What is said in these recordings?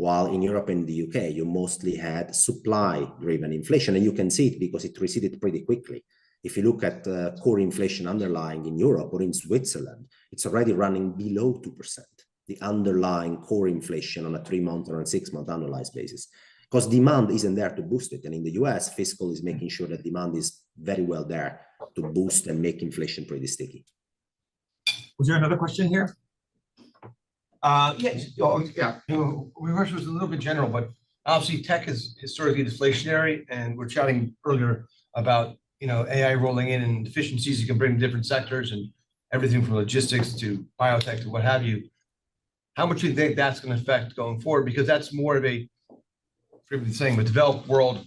while in Europe and the UK, you mostly had supply-driven inflation, and you can see it because it receded pretty quickly. If you look at core inflation underlying in Europe or in Switzerland, it's already running below 2%, the underlying core inflation on a 3-month or a 6-month annualized basis, because demand isn't there to boost it. And in the US, fiscal is making sure that demand is very well there to boost and make inflation pretty sticky. Was there another question here? Yes. Oh, yeah. Reverse was a little bit general, but obviously tech is historically deflationary, and we're chatting earlier about AI rolling in and efficiencies you can bring to different sectors and everything from logistics to biotech to what have you. How much do you think that's going to affect going forward? Because that's more of a, forgive me for saying, a developed world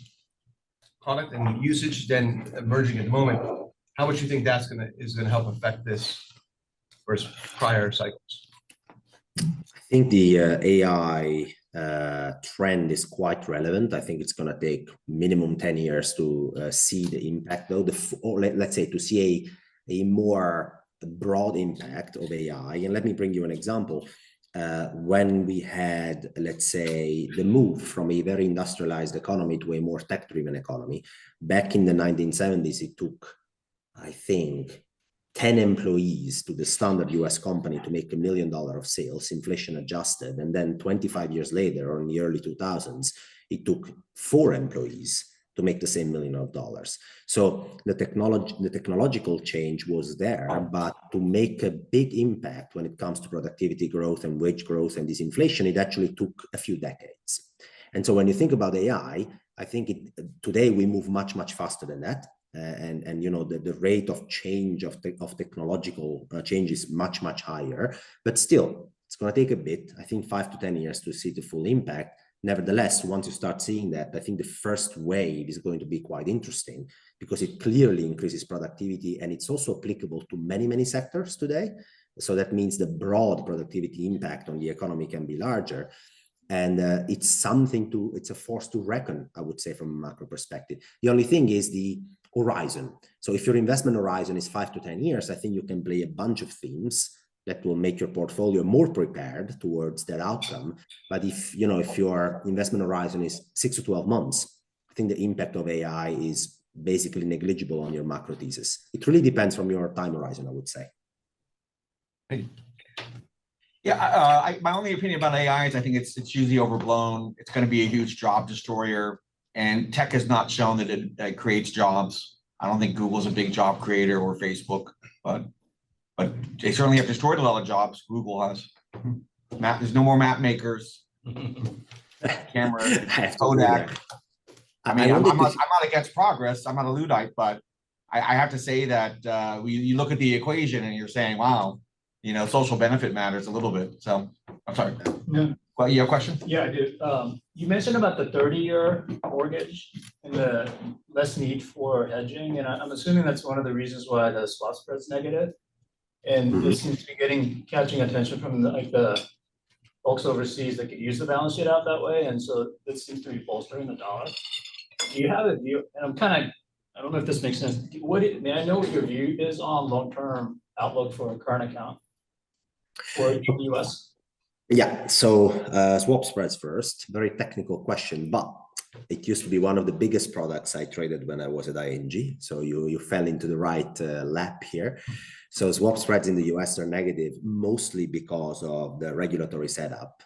product and usage than emerging at the moment. How much do you think that's is going to help affect this versus prior cycles? I think the AI trend is quite relevant. I think it's going to take minimum 10 years to see the impact, though, or let's say to see a more broad impact of AI. And let me bring you an example. When we had, let's say, the move from a very industrialized economy to a more tech-driven economy, back in the 1970s, it took, I think, 10 employees to the standard US company to make $1 million of sales, inflation adjusted. And then 25 years later, or in the early 2000s, it took 4 employees to make the same $1 million. So the technological change was there, but to make a big impact when it comes to productivity growth and wage growth and disinflation, it actually took a few decades. And so when you think about AI, I think today we move much, much faster than that. And the rate of change of technological change is much, much higher, but still it's going to take a bit, I think 5 to 10 years to see the full impact. Nevertheless, once you start seeing that, I think the first wave is going to be quite interesting because it clearly increases productivity, and it's also applicable to many, many sectors today. So that means the broad productivity impact on the economy can be larger. And it's a force to reckon, I would say, from a macro perspective. The only thing is the horizon. So if your investment horizon is 5 to 10 years, I think you can play a bunch of themes that will make your portfolio more prepared towards that outcome. But if your investment horizon is 6 to 12 months, I think the impact of AI is basically negligible on your macro thesis. It really depends from your time horizon, I would say. Yeah, my only opinion about AI is I think it's usually overblown. It's going to be a huge job destroyer, and tech has not shown that it creates jobs. I don't think Google's a big job creator or Facebook, but they certainly have destroyed a lot of jobs. Google has. There's no more map makers, cameras, Kodak. I mean, I'm not against progress. I'm not a Luddite, but I have to say that you look at the equation and you're saying, wow, social benefit matters a little bit. So I'm sorry. Yeah. Well, you have a question? Yeah, I do. You mentioned about the 30-year mortgage and the less need for hedging, and I'm assuming that's one of the reasons why the swap spread's negative. And this seems to be catching attention from the folks overseas that could use the balance sheet out that way, and so this seems to be bolstering the dollar. Do you have a view? And I don't know if this makes sense. May I know what your view is on long-term outlook for a current account for the US? Yeah, so swap spreads first, very technical question, but it used to be one of the biggest products I traded when I was at ING. So you fell into the right lap here. So swap spreads in the US are negative, mostly because of the regulatory setup.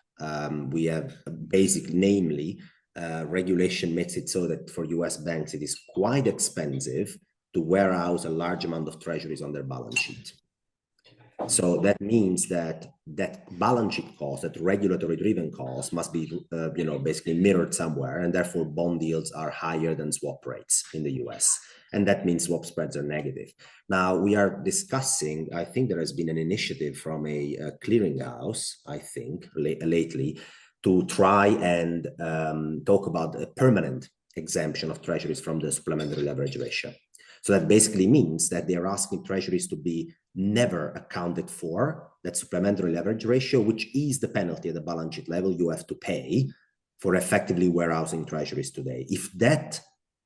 We have namely, regulation makes it so that for US banks, it is quite expensive to warehouse a large amount of treasuries on their balance sheet. So that means that balance sheet cost, that regulatory driven cost must be, basically mirrored somewhere. And therefore bond yields are higher than swap rates in the US. And that means swap spreads are negative. Now we are discussing, I think there has been an initiative from a clearinghouse, I think lately, to try and talk about a permanent exemption of treasuries from the supplementary leverage ratio. So that basically means that they are asking treasuries to be never accounted for, that supplementary leverage ratio, which is the penalty at the balance sheet level you have to pay for effectively warehousing treasuries today. If that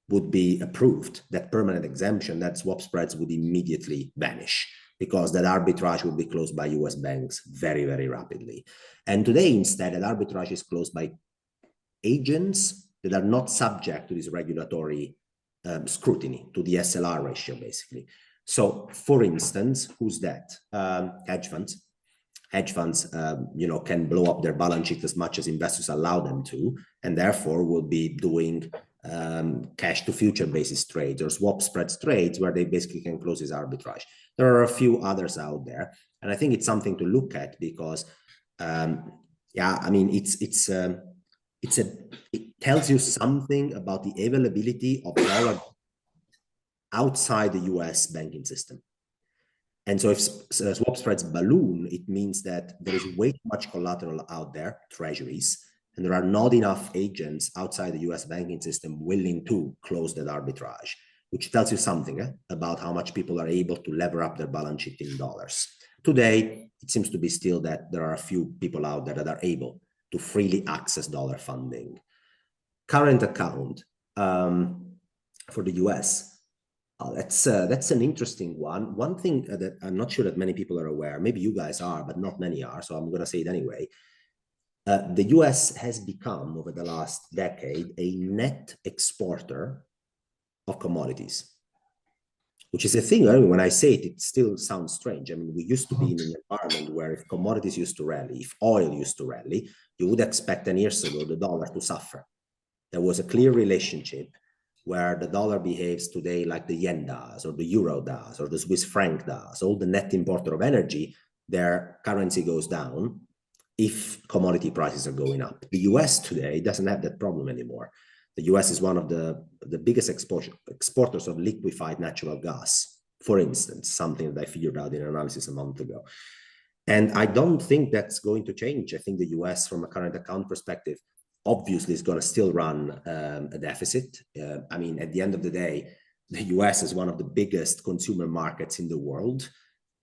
would be approved, that permanent exemption, that swap spreads would immediately vanish, because that arbitrage would be closed by US banks very, very rapidly. And today, instead, that arbitrage is closed by agents that are not subject to this regulatory scrutiny, to the SLR ratio, basically. So, for instance, who's that? Hedge funds. Hedge funds, can blow up their balance sheet as much as investors allow them to, and therefore will be doing cash to future basis trades or swap spreads trades where they basically can close this arbitrage. There are a few others out there, and I think it's something to look at because, it tells you something about the availability of dollar outside the US banking system. And so if swap spreads balloon, it means that there is way too much collateral out there, treasuries, and there are not enough agents outside the US banking system willing to close that arbitrage, which tells you something about how much people are able to lever up their balance sheet in dollars. Today, it seems to be still that there are a few people out there that are able to freely access dollar funding. Current account for the US. That's an interesting one. One thing that I'm not sure that many people are aware, maybe you guys are, but not many are, so I'm going to say it anyway. The US has become, over the last decade, a net exporter of commodities, which is a thing. I mean, when I say it, it still sounds strange. I mean, we used to be in an environment where if commodities used to rally, if oil used to rally, you would expect 10 years ago the dollar to suffer. There was a clear relationship where the dollar behaves today like the yen does, or the euro does, or the Swiss franc does. All the net importer of energy, their currency goes down if commodity prices are going up. The US today doesn't have that problem anymore. The US is one of the biggest exporters of liquefied natural gas, for instance, something that I figured out in an analysis a month ago. And I don't think that's going to change. I think the US, from a current account perspective, obviously is going to still run a deficit. I mean, at the end of the day, the US is one of the biggest consumer markets in the world.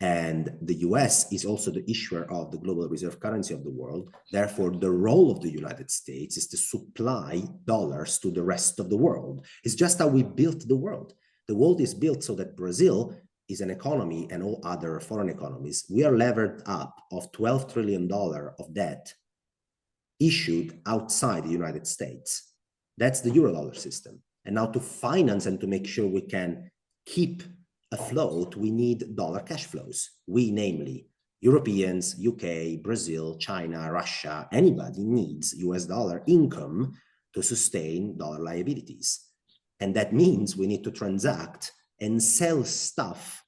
And the US is also the issuer of the global reserve currency of the world. Therefore, the role of the United States is to supply dollars to the rest of the world. It's just how we built the world. The world is built so that Brazil is an economy, and all other foreign economies, we are levered up of $12 trillion of debt issued outside the United States. That's the Eurodollar system. And now to finance and to make sure we can keep afloat, we need dollar cash flows. We, namely, Europeans, UK, Brazil, China, Russia, anybody needs US dollar income to sustain dollar liabilities. And that means we need to transact and sell stuff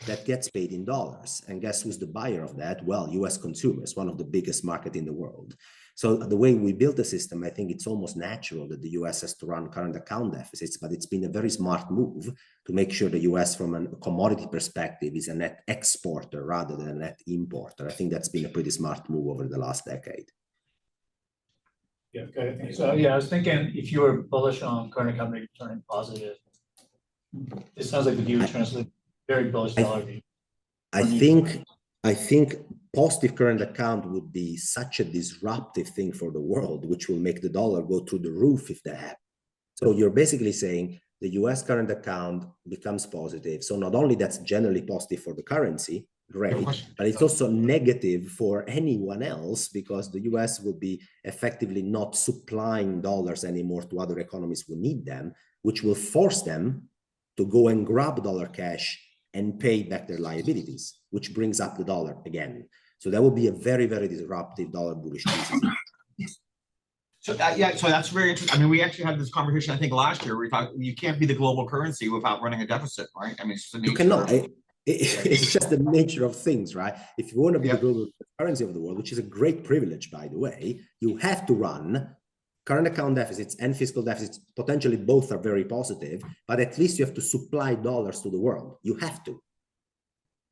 that gets paid in dollars. And guess who's the buyer of that? Well, US consumers, one of the biggest market in the world. So the way we built the system, I think it's almost natural that the US has to run current account deficits, but it's been a very smart move to make sure the US from a commodity perspective is a net exporter rather than a net importer. I think that's been a pretty smart move over the last decade. Yeah, okay. So yeah, I was thinking if you were bullish on current account maybe turning positive, it sounds like the view translates very bullish dollar view. I think positive current account would be such a disruptive thing for the world, which will make the dollar go through the roof if that happens. So you're basically saying the US current account becomes positive. So not only that's generally positive for the currency, great, but it's also negative for anyone else because the US will be effectively not supplying dollars anymore to other economies who need them, which will force them to go and grab dollar cash and pay back their liabilities, which brings up the dollar again. So that would be a very, very disruptive dollar bullish thesis. So so that's very interesting. I mean, we actually had this conversation, I think, last year. We thought you can't be the global currency without running a deficit, right? I mean, it's just you cannot. It's just the nature of things, right? If you want to be the global currency of the world, which is a great privilege, by the way, you have to run current account deficits and fiscal deficits. Potentially both are very positive, but at least you have to supply dollars to the world. You have to.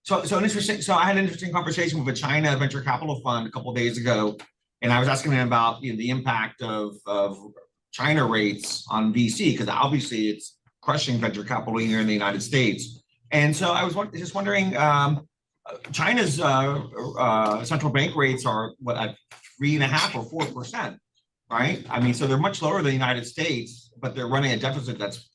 So interesting. So I had an interesting conversation with a China venture capital fund a couple of days ago, and I was asking them about the impact of China rates on VC, because obviously it's crushing venture capital here in the United States. And so I was just wondering, China's central bank rates are what, at 3.5 or 4%, right? I mean, so they're much lower than the United States, but they're running a deficit that's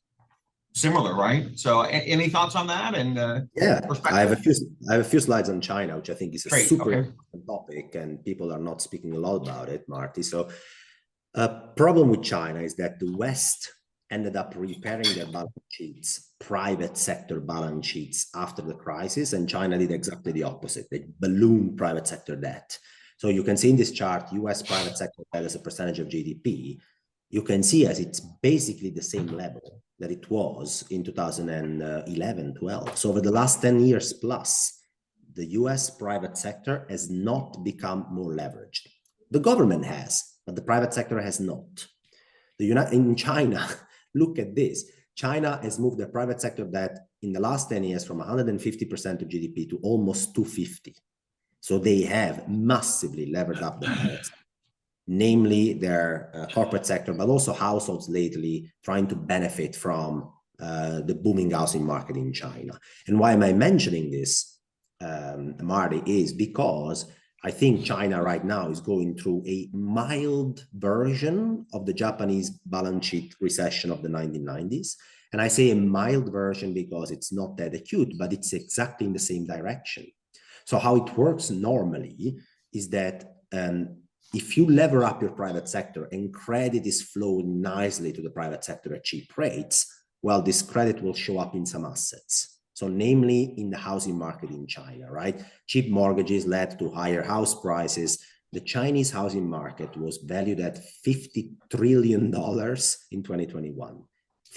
similar, right? So any thoughts on that? And I have a few slides on China, which I think is a super important topic, and people are not speaking a lot about it, Marty. So A problem with China is that the West ended up repairing their balance sheets, private sector balance sheets after the crisis, and China did exactly the opposite. They ballooned private sector debt. So you can see in this chart, US private sector debt as a percentage of GDP, you can see as it's basically the same level that it was in 2011-12. So over the last 10 years plus, the US private sector has not become more leveraged. The government has, but the private sector has not. In China, look at this. China has moved their private sector debt in the last 10 years from 150% of GDP to almost 250. So they have massively levered up the private sector, namely their corporate sector, but also households lately trying to benefit from the booming housing market in China. And why am I mentioning this, Marty, is because I think China right now is going through a mild version of the Japanese balance sheet recession of the 1990s. And I say a mild version because it's not that acute, but it's exactly in the same direction. So how it works normally is that if you lever up your private sector and credit is flowing nicely to the private sector at cheap rates, well, this credit will show up in some assets. So namely in the housing market in China, right? Cheap mortgages led to higher house prices. The Chinese housing market was valued at $50 trillion in 2021.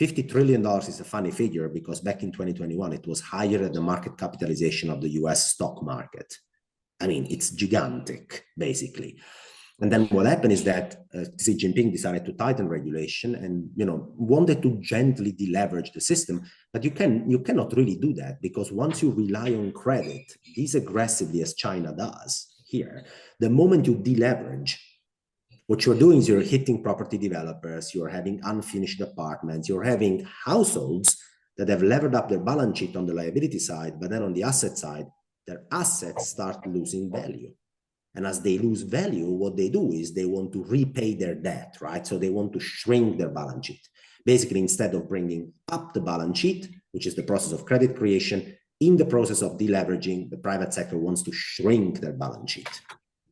$50 trillion is a funny figure because back in 2021, it was higher than the market capitalization of the US stock market. I mean, it's gigantic, basically. And then what happened is that Xi Jinping decided to tighten regulation and, wanted to gently deleverage the system. But you cannot really do that because once you rely on credit this aggressively as China does here, the moment you deleverage, what you're doing is you're hitting property developers, you're having unfinished apartments, you're having households that have levered up their balance sheet on the liability side, but then on the asset side, their assets start losing value. And as they lose value, what they do is they want to repay their debt, right? So they want to shrink their balance sheet. Basically, instead of bringing up the balance sheet, which is the process of credit creation, in the process of deleveraging, the private sector wants to shrink their balance sheet,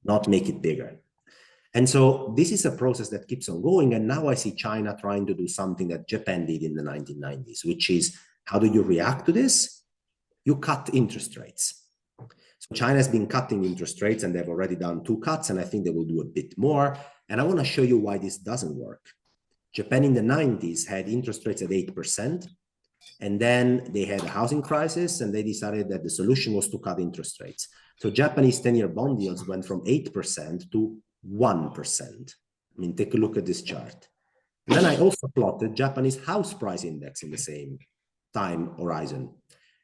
not make it bigger. And so this is a process that keeps on going. And now I see China trying to do something that Japan did in the 1990s, which is, how do you react to this? You cut interest rates. So China has been cutting interest rates and they've already done 2 cuts, and I think they will do a bit more. And I want to show you why this doesn't work. Japan in the 90s had interest rates at 8%, and then they had a housing crisis and they decided that the solution was to cut interest rates. So Japanese 10-year bond yields went from 8% to 1%. I mean, take a look at this chart. And then I also plotted Japanese house price index in the same time horizon.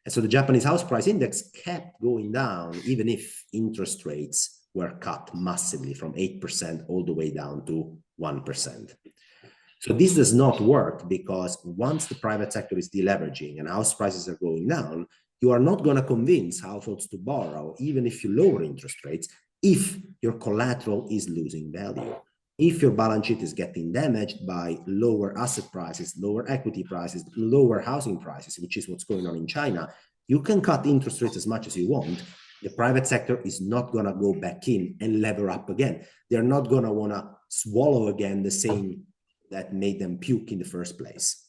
And so the Japanese house price index kept going down, even if interest rates were cut massively from 8% all the way down to 1%. So this does not work because once the private sector is deleveraging and house prices are going down, you are not going to convince households to borrow, even if you lower interest rates, if your collateral is losing value. If your balance sheet is getting damaged by lower asset prices, lower equity prices, lower housing prices, which is what's going on in China, you can cut interest rates as much as you want. The private sector is not going to go back in and lever up again. They're not going to want to swallow again the same that made them puke in the first place.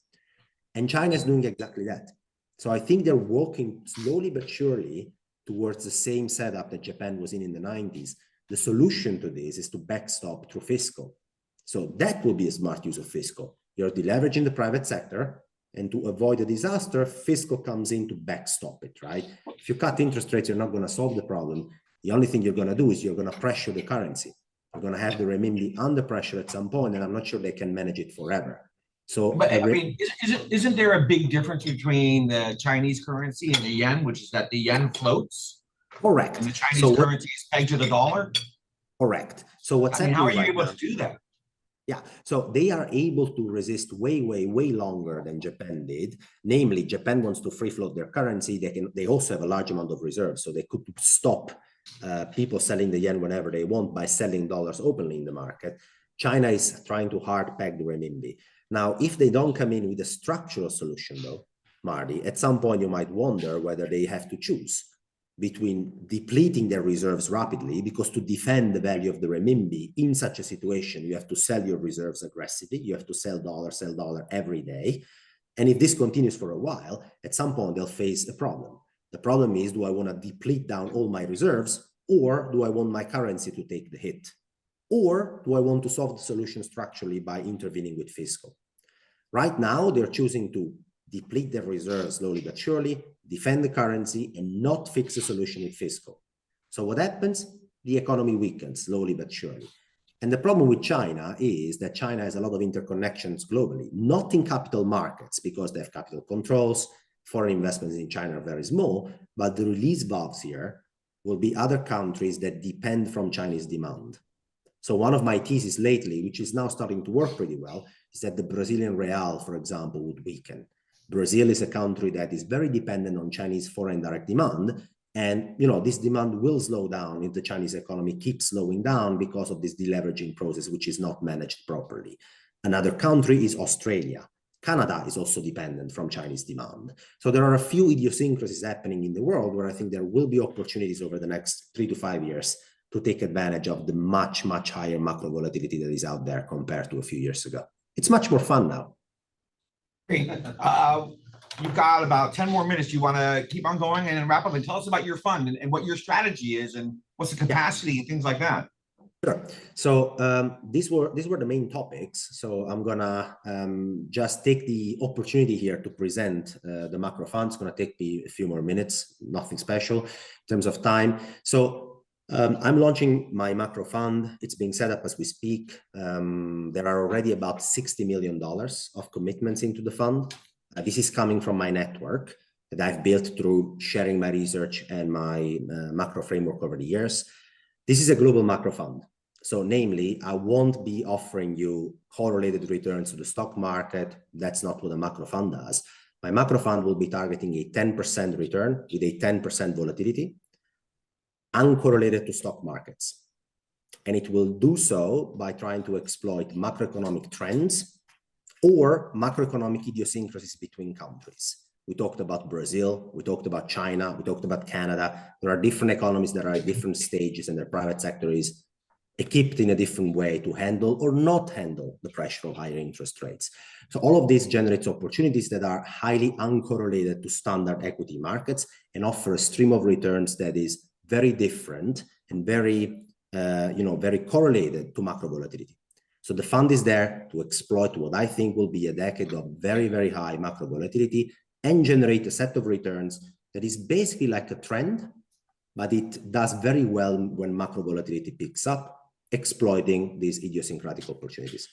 And China is doing exactly that. So I think they're walking slowly but surely towards the same setup that Japan was in the 90s. The solution to this is to backstop through fiscal. So that will be a smart use of fiscal. You're deleveraging the private sector, and to avoid a disaster, fiscal comes in to backstop it, right? If you cut interest rates, you're not going to solve the problem. The only thing you're going to do is you're going to pressure the currency. You're going to have the renminbi under pressure at some point, and I'm not sure they can manage it forever. So, but I mean, isn't there a big difference between the Chinese currency and the yen, which is that the yen floats? Correct. And the Chinese currency is pegged to the dollar? Correct. So what's happening how are you right able now, to do that? Yeah, so they are able to resist way longer than Japan did. Namely, Japan wants to free float their currency. They also have a large amount of reserves, so they could stop people selling the yen whenever they want by selling dollars openly in the market. China is trying to hard peg the renminbi. Now, if they don't come in with a structural solution, though, Marty, at some point you might wonder whether they have to choose. between depleting their reserves rapidly, because to defend the value of the renminbi in such a situation, you have to sell your reserves aggressively. You have to sell dollar every day. And if this continues for a while, at some point they'll face a problem. The problem is, do I want to deplete down all my reserves, or do I want my currency to take the hit? Or do I want to solve the solution structurally by intervening with fiscal? Right now, they're choosing to deplete their reserves slowly but surely, defend the currency, and not fix the solution with fiscal. So what happens? The economy weakens slowly but surely. And the problem with China is that China has a lot of interconnections globally, not in capital markets, because they have capital controls. Foreign investments in China are very small, but the release valves here will be other countries that depend from Chinese demand. So one of my theses lately, which is now starting to work pretty well, is that the Brazilian real, for example, would weaken. Brazil is a country that is very dependent on Chinese foreign direct demand. And, you know, this demand will slow down if the Chinese economy keeps slowing down because of this deleveraging process, which is not managed properly. Another country is Australia. Canada is also dependent from Chinese demand. So there are a few idiosyncrasies happening in the world where I think there will be opportunities over the next 3 to 5 years to take advantage of the much, much higher macro volatility that is out there compared to a few years ago. It's much more fun now. Great. You've got about 10 more minutes. Do you want to keep on going and then wrap up and tell us about your fund and what your strategy is and what's the capacity and things like that? Sure. So these were the main topics. So I'm gonna just take the opportunity here to present the macro fund. It's gonna take me a few more minutes, nothing special in terms of time. So I'm launching my macro fund. It's being set up as we speak. There are already about $60 million of commitments into the fund. This is coming from my network that I've built through sharing my research and my macro framework over the years. This is a global macro fund. So namely, I won't be offering you correlated returns to the stock market. That's not what a macro fund does. My macro fund will be targeting a 10% return with a 10% volatility, uncorrelated to stock markets. And it will do so by trying to exploit macroeconomic trends or macroeconomic idiosyncrasies between countries. We talked about Brazil, we talked about China, we talked about Canada. There are different economies that are at different stages and their private sector is equipped in a different way to handle or not handle the pressure of higher interest rates. So all of this generates opportunities that are highly uncorrelated to standard equity markets and offer a stream of returns that is very different and very, very correlated to macro volatility. So the fund is there to exploit what I think will be a decade of very, very high macro volatility and generate a set of returns that is basically like a trend, but it does very well when macro volatility picks up, exploiting these idiosyncratic opportunities.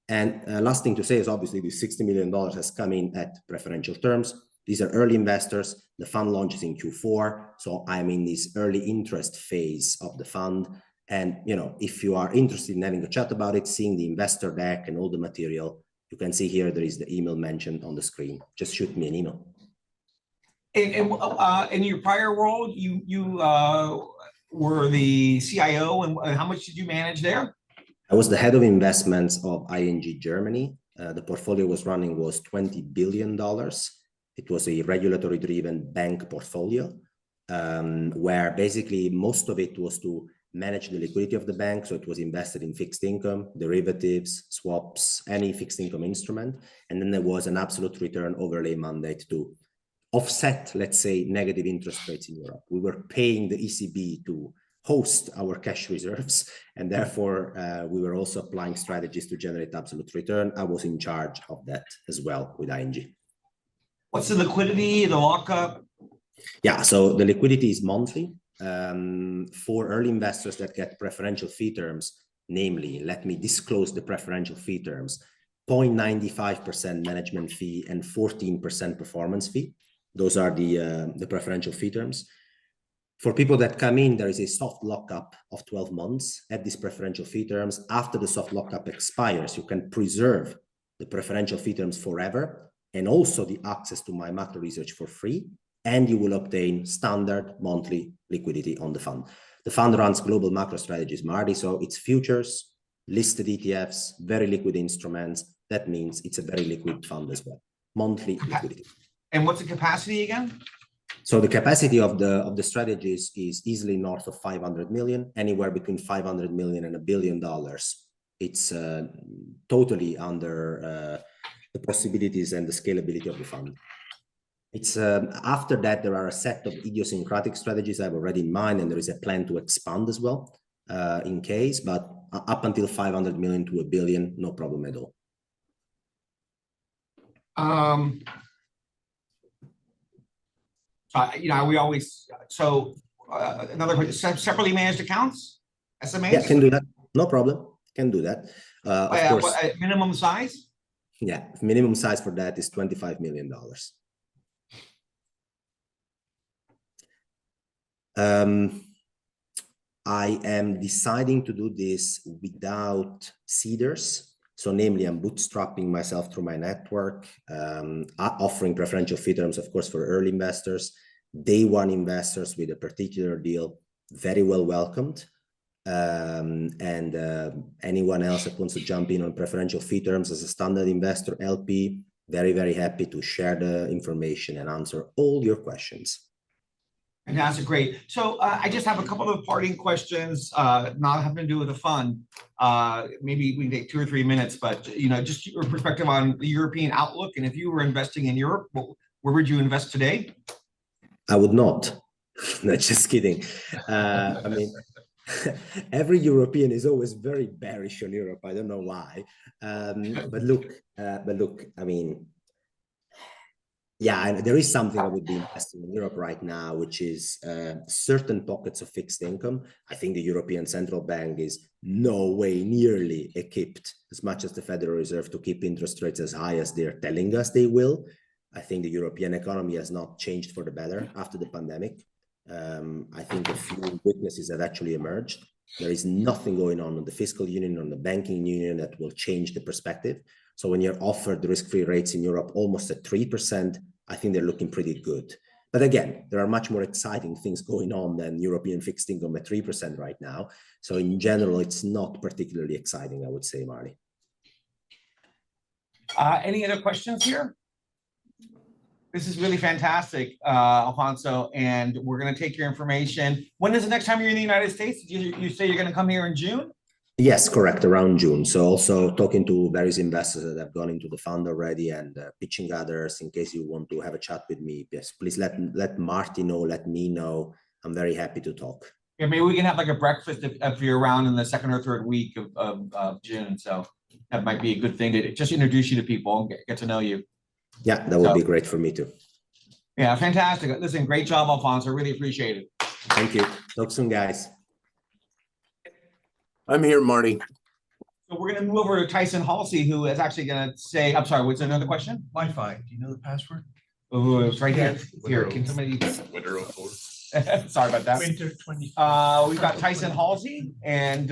And last thing to say is obviously this $60 million has come in at preferential terms. These are early investors. The fund launches in Q4. So I'm in this early interest phase of the fund. And, if you are interested in having a chat about it, seeing the investor deck and all the material, you can see here, there is the email mentioned on the screen. Just shoot me an email. And in your prior role, you were the CIO, and how much did you manage there? I was the head of investments of ING Germany. The portfolio was $20 billion. It was a regulatory-driven bank portfolio, where basically most of it was to manage the liquidity of the bank. So it was invested in fixed income, derivatives, swaps, any fixed income instrument. And then there was an absolute return overlay mandate to offset, let's say, negative interest rates in Europe. We were paying the ECB to host our cash reserves, and therefore we were also applying strategies to generate absolute return. I was in charge of that as well with ING. What's the liquidity, the lockup? Yeah, so the liquidity is monthly. For early investors that get preferential fee terms, namely, let me disclose the preferential fee terms, 0.95% management fee and 14% performance fee. Those are the preferential fee terms. For people that come in, there is a soft lockup of 12 months at these preferential fee terms. After the soft lockup expires, you can preserve the preferential fee terms forever and also the access to my macro research for free, and you will obtain standard monthly liquidity on the fund. The fund runs global macro strategies, Marty, so it's futures, listed ETFs, very liquid instruments. That means it's a very liquid fund as well. Monthly liquidity. And what's the capacity again? So the capacity of the strategies is easily north of 500 million, anywhere between 500 million and $1 billion. It's totally under the possibilities and the scalability of the fund. It's after that, there are a set of idiosyncratic strategies I have already in mind, and there is a plan to expand as well in case, but up until 500 million to $1 billion, no problem at all. We always, another question, separately managed accounts, SMAs? Yeah, can do that. No problem. Can do that. Of course. Minimum size? Yeah, minimum size for that is $25 million. I am deciding to do this without seeders. So namely, I'm bootstrapping myself through my network, offering preferential fee terms, of course, for early investors, day one investors with a particular deal, very well welcomed. Anyone else that wants to jump in on preferential fee terms as a standard investor LP, very, very happy to share the information and answer all your questions. Fantastic, great. So I just have a couple of parting questions, not having to do with the fund. Maybe we can take 2 or 3 minutes, but just your perspective on the European outlook. And if you were investing in Europe, where would you invest today? I would not. No, just kidding. I mean, every European is always very bearish on Europe. I don't know why. But look, I mean, yeah, there is something I would be investing in Europe right now, which is certain pockets of fixed income. I think the European Central Bank is no way nearly equipped as much as the Federal Reserve to keep interest rates as high as they're telling us they will. I think the European economy has not changed for the better after the pandemic. I think a few weaknesses have actually emerged. There is nothing going on the fiscal union, on the banking union that will change the perspective. So when you're offered the risk-free rates in Europe almost at 3%, I think they're looking pretty good. But again, there are much more exciting things going on than European fixed income at 3% right now. So in general, it's not particularly exciting, I would say, Marley. Any other questions here? This is really fantastic, Alfonso, and we're going to take your information. When is the next time you're in the United States? You say you're going to come here in June? Yes, correct, around June. So also talking to various investors that have gone into the fund already and pitching others in case you want to have a chat with me. Yes, please let Marty know, let me know. I'm very happy to talk. Yeah, maybe we can have like a breakfast if you're around in the 2nd or 3rd week of June. So that might be a good thing to just introduce you to people and get to know you. Yeah, that would be great for me too. Yeah, fantastic. Listen, great job, Alfonso. I really appreciate it. Thank you. Talk soon, guys. I'm here, Marty. So we're going to move over to Tyson Halsey, who is actually going to say, I'm sorry, what's another question? Wi-Fi, do you know the password? Oh, it's right here. Here, can somebody? Sorry about that. Winter 20. We've got Tyson Halsey and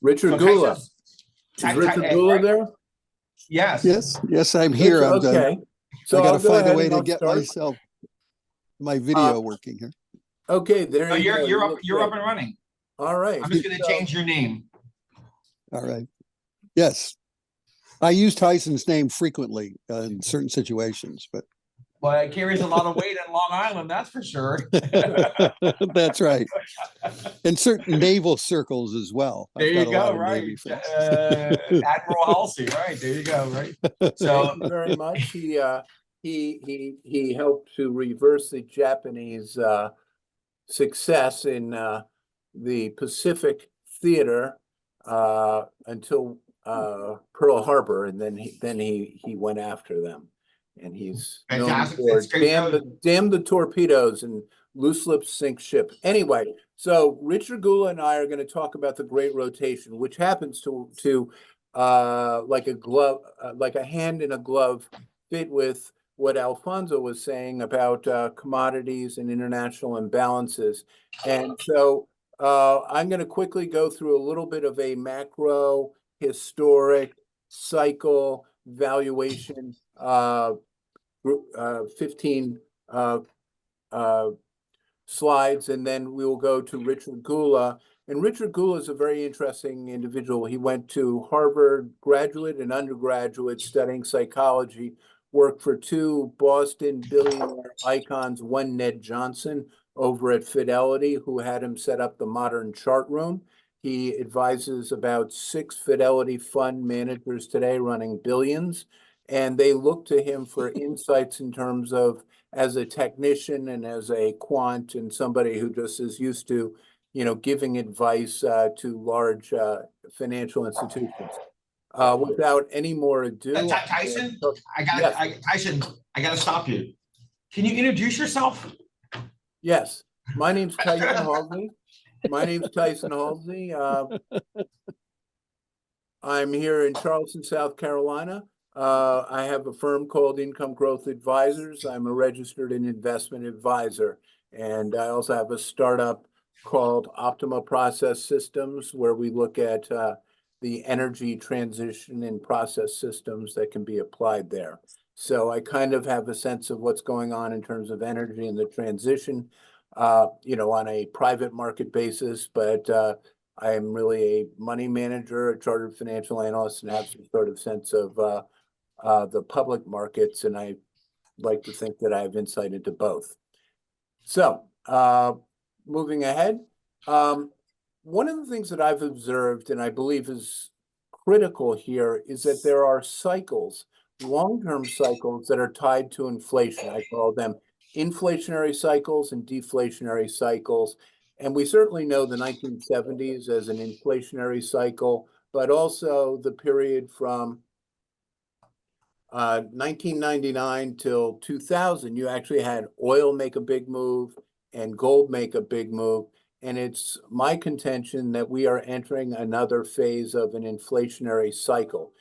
Richard Gula. Is Richard Gula there? Yes. Yes, I'm here. Okay. So I got to I'll go find a ahead way and to I'll get start. my video working here. Okay, there No, you go. you're up and running. All right. I'm just going to change your name. All right. Yes. I use Tyson's name frequently in certain situations, but Well, it carries a lot of weight in Long Island, that's for sure. that's right. In certain naval circles as well. There I've you got a lot go, of right? Navy friends. Admiral Halsey, right? There you go, right? So Thank you very much. He helped to reverse the Japanese success in the Pacific Theater until Pearl Harbor, and then he went after them. And he's known Fantastic. for It's great. damn the torpedoes and loose lips sink ship. Anyway, so Richard Gula and I are going to talk about the Great Rotation, which happens to like a glove, like a hand in a glove, fit with what Alfonso was saying about commodities and international imbalances. And so I'm going to quickly go through a little bit of a macro, historic, cycle, valuation, 15 slides, and then we will go to Richard Gula. And Richard Gula is a very interesting individual. He went to Harvard, graduate and undergraduate, studying psychology, worked for two Boston billionaire icons, one Ned Johnson over at Fidelity, who had him set up the modern chart room. He advises about 6 Fidelity fund managers today running billions, and they look to him for insights in terms of, as a technician and as a quant and somebody who just is used to, giving advice to large financial institutions. Without any more ado, Tyson, Yes. Tyson, I gotta stop you. Can you introduce yourself? Yes, my name's Tyson Halsey. I'm here in Charleston, South Carolina. I have a firm called Income Growth Advisors. I'm a registered and investment advisor. And I also have a startup called Optima Process Systems, where we look at the energy transition and process systems that can be applied there. So I kind of have a sense of what's going on in terms of energy and the transition, on a private market basis, but I am really a money manager, a chartered financial analyst, and have some sort of sense of the public markets, and I like to think that I have insight into both. So, moving ahead, one of the things that I've observed, and I believe is critical here, is that there are cycles, long-term cycles that are tied to inflation. I call them inflationary cycles and deflationary cycles. And we certainly know the 1970s as an inflationary cycle, but also the period from 1999 till 2000, you actually had oil make a big move and gold make a big move. And it's my contention that we are entering another phase of an inflationary cycle.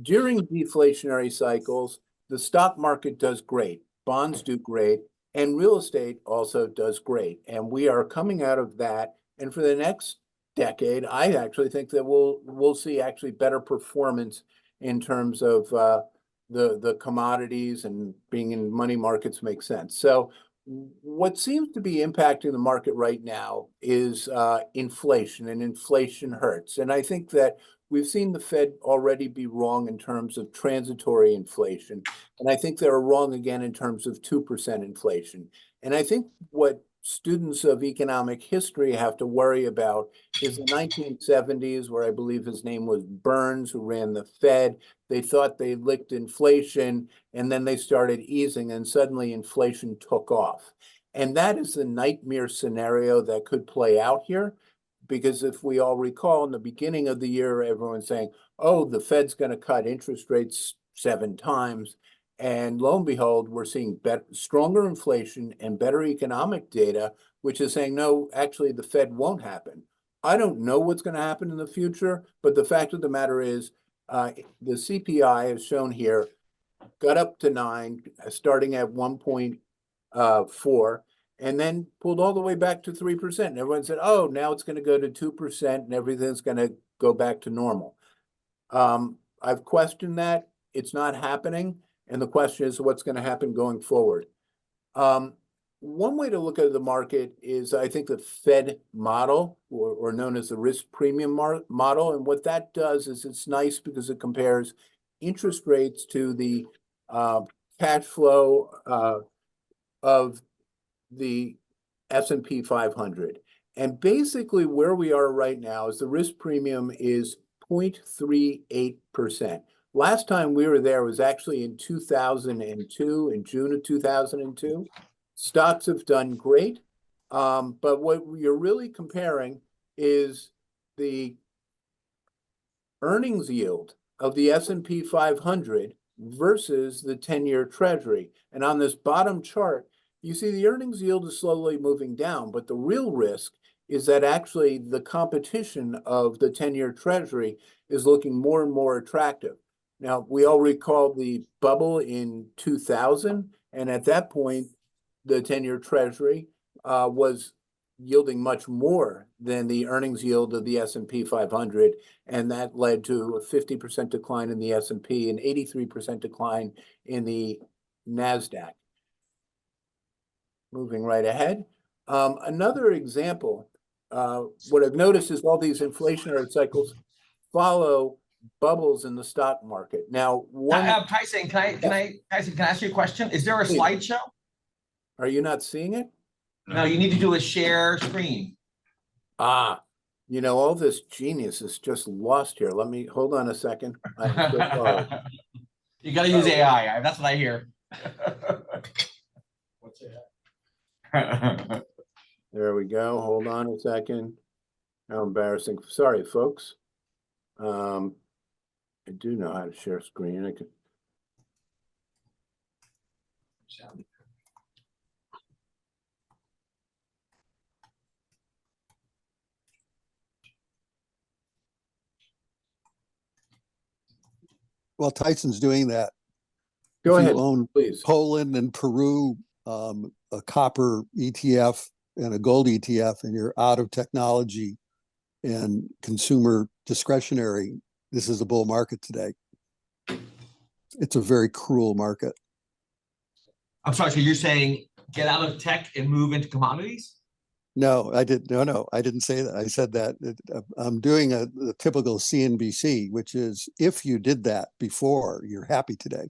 During deflationary cycles, the stock market does great, bonds do great, and real estate also does great. And we are coming out of that. And for the next decade, I actually think that we'll see actually better performance in terms of the commodities, and being in money markets makes sense. So what seems to be impacting the market right now is inflation, and inflation hurts. And I think that we've seen the Fed already be wrong in terms of transitory inflation. And I think they're wrong again in terms of 2% inflation. And I think what students of economic history have to worry about is the 1970s, where I believe his name was Burns, who ran the Fed. They thought they licked inflation, and then they started easing, and suddenly inflation took off. And that is the nightmare scenario that could play out here. Because if we all recall, in the beginning of the year, everyone's saying, oh, the Fed's going to cut interest rates 7 times. And lo and behold, we're seeing stronger inflation and better economic data, which is saying, no, actually, the Fed won't happen. I don't know what's going to happen in the future, but the fact of the matter is, the CPI, as shown here, got up to 9, starting at 1.4, and then pulled all the way back to 3%. And everyone said, oh, now it's going to go to 2% and everything's going to go back to normal. I've questioned that. It's not happening. And the question is, what's going to happen going forward? One way to look at the market is, I think, the Fed model, or known as the risk premium model. And what that does is, it's nice because it compares interest rates to the cash flow of the S&P 500. And basically where we are right now is the risk premium is 0.38%. Last time we were there was actually in 2002, in June of 2002. Stocks have done great, but what you're really comparing is the earnings yield of the S&P 500 versus the 10-year Treasury. And on this bottom chart, you see the earnings yield is slowly moving down, but the real risk is that actually the competition of the 10-year Treasury is looking more and more attractive. Now, we all recall the bubble in 2000, and at that point, the 10-year Treasury was yielding much more than the earnings yield of the S&P 500, and that led to a 50% decline in the S&P and 83% decline in the NASDAQ. Moving right ahead. Another example, what I've noticed is all these inflationary cycles follow bubbles in the stock market. Now, one, Tyson, Tyson, can I ask you a question? Is there a Please. slideshow? are you not seeing it? No, you need to do a share screen. Ah, all this genius is just lost here. Let me, hold on a second. I'm so sorry. You gotta use AI. That's what I hear. What's it? There we go. Hold on a second. How embarrassing. Sorry, folks. I do know how to share screen. I can. Well, Tyson's doing that. Go If you ahead, own please. Poland and Peru, a copper ETF and a gold ETF, and you're out of technology and consumer discretionary, this is a bull market today. It's a very cruel market. I'm sorry, so you're saying get out of tech and move into commodities? No, I didn't say that. I said that I'm doing the typical CNBC, which is if you did that before, you're happy today.